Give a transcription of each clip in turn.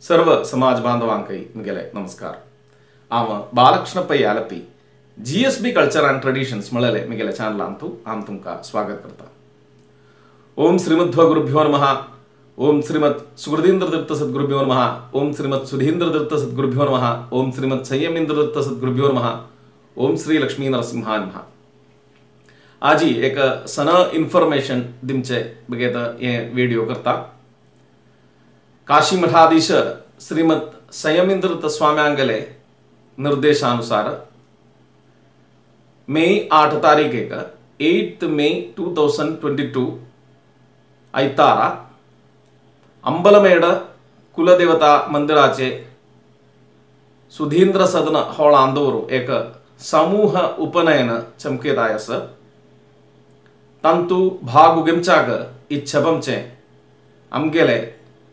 सर्व समाज बांधवांकई मुगेले नमस्कार। आम बालकृष्ण पै आलपी GSB कल्चर एंड ट्रेडिशन्स मळले मुगेले चॅनल आम तुमका स्वागत करता। ओम श्रीमद्व गुरुभ्यो नमः। ओम श्रीमद सुहृदींद्र दत्त सद्गुरुभ्यो नमः। ओम श्रीमद सुधींद्र दत्त सद्गुरुभ्यो नमः। ओम श्रीमद संयमेंद्र दत्त सद्गुरुभ्यो नमः। ओम श्री लक्ष्मी नरसिंहाय नमः। आज एक सन इन्फॉर्मेशन दिमचे बगेत ये वीडियो करता। काशी मठाधीश श्रीमद संयमेंद्र दत्त स्वाम्यांगले निर्देशानुसार मे 8 तारीखे 8 मे 2022 ऐतारा अंबलमेड कुलदेवता मंदिराचे सुधींद्र सदन हॉल आंदोरू एक समूह उपनयन चमकेदायस तंतु भागुगिमचाग इच्छबमचे आमगेले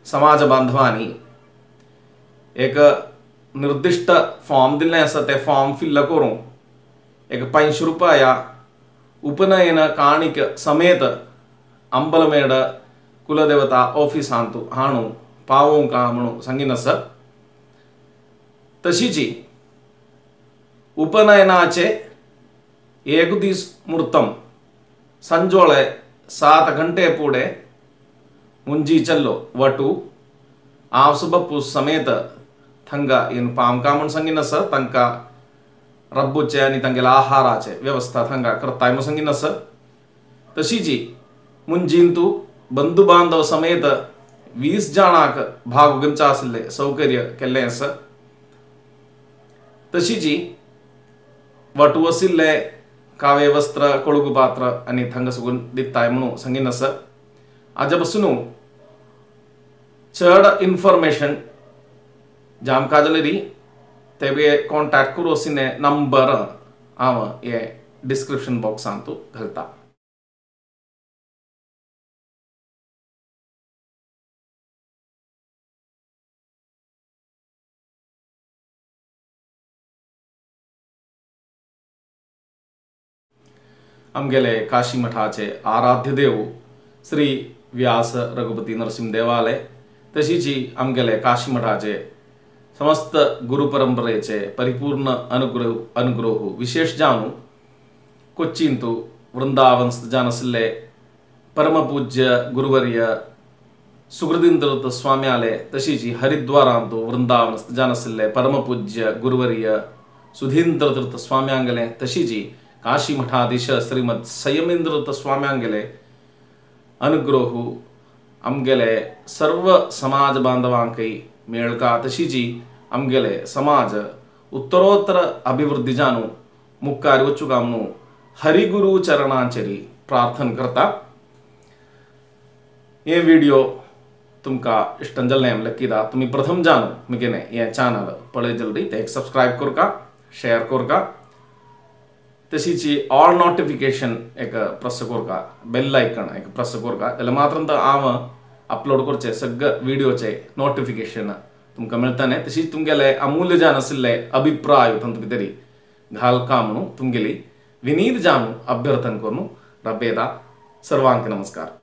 समाज बांधवानी एक निर्दिष्ट फॉर्म दिले असं ते फॉर्म फिल करून एक 500 रुपया उपनयन काणिक समेत अंबलमेड कुलदेवता ऑफिस हाणू पावों का म्हणून सांगिनस। तशीची उपनयनाचे एक दिस मुहूर्तम संजोळे 7 घंटे पुढे मुंजी चल्लो वटू आवसुबप्पु समेत थंगा इन पाम कामण संगिनस तंका रब्बुचे आणि तंगेला आहाराचे व्यवस्था थंगा करताय म संगिनस। तशीची मुंजींतू बंधु बांधव समेत 20 जणाक भाग गंचा असले सौकर्य केल्लेस। तशीची वटू वसिल्ले कावे वस्त्र कोळगु पात्र आणि थंग सुगुन दित्ताय म्हणून संगिनस। आजपासून चढ इन्फॉर्मेशन जाम काजलेरी तेबे कॉन्टॅक्ट करू सिने नंबर आव ये डिस्क्रिप्शन बॉक्स आणतो घालता। आमगेले काशी मठाचे आराध्य देव श्री व्यास रघुपती नरसिंह देवालय तशीची आमगेले काशी मठाचे समस्त गुरु परंपरेचे परिपूर्ण अनुग्रह विशेष जानू कोच्चिंतु वृंदावन जानसले परम पूज्य गुरुवर्य सुहृदींद्र दत्त स्वाम्याले तशीची हरिद्वारांतु वृंदावन जानसले परम पूज्य गुरुवर्य सुधींद्र दत्त स्वाम्यांगले तशीची काशी मठाधीश श्रीमद संयमेंद्र दत्त स्वाम्यांगले अनुग्रह आमगेले सर्व समाज बांधवांकई मेळका तशीची आमगेले समाज उत्तरोत्तर अभिवृद्धी जानू मुक्कारी वचुगामनु हरिगुरु चरणांचरी प्रार्थना करता। ये वीडियो तुमका इष्टं जल्ले लक्कीदा तुम्ही प्रथम जानू मिगेने ये चॅनल पळे जल्दी ते एक सब्सक्राइब करका शेअर करका तशीची ऑल नोटिफिकेशन एक प्रेस करका बेल आयकन एक प्रेस करका त्याला मात्र आव अपलोड करचे सगळं व्हिडिओचे नोटिफिकेशन तुमका मिळताने। तशीच तुमगेले अमूल्य जान असले अभिप्राय तंतु तरी घालका म्हणून तुमगेली विनीत जानू अभ्यर्थन करू रबेदा। सर्वांक नमस्कार।